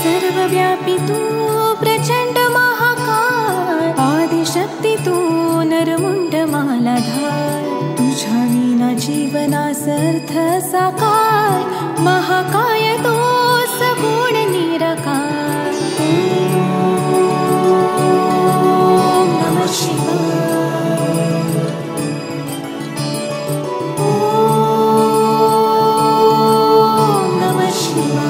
सर्वव्यापी तू प्रचंड महाकाय, आदिशक्ती तू नरमुंड मालाधार, तुझ्या विना जीवनास अर्थ साकार, महाकाय तो सगुण निराकार। ओम नमः शिवाय। ओम नमः शिवाय।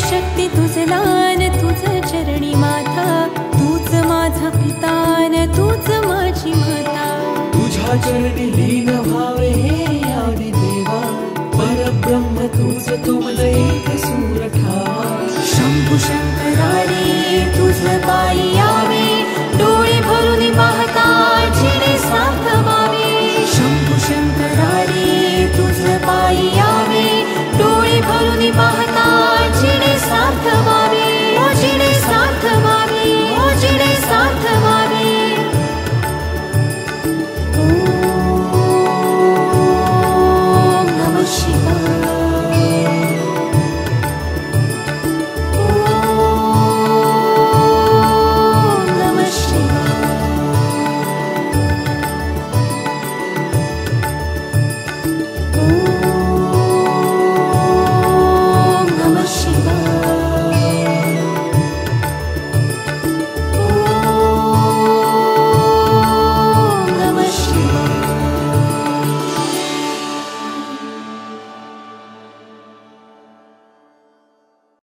शक्ती तुझ लान, तुझ चरणी माथा, तूच माझा पितान, तूच माझी माता, तुझ्या चरणी लीन व्हावे हे आदि देवा, परब्रह्म तुझ तुमज एक सूर ठावा। शंभू शंकरारी तुझ पायी यावे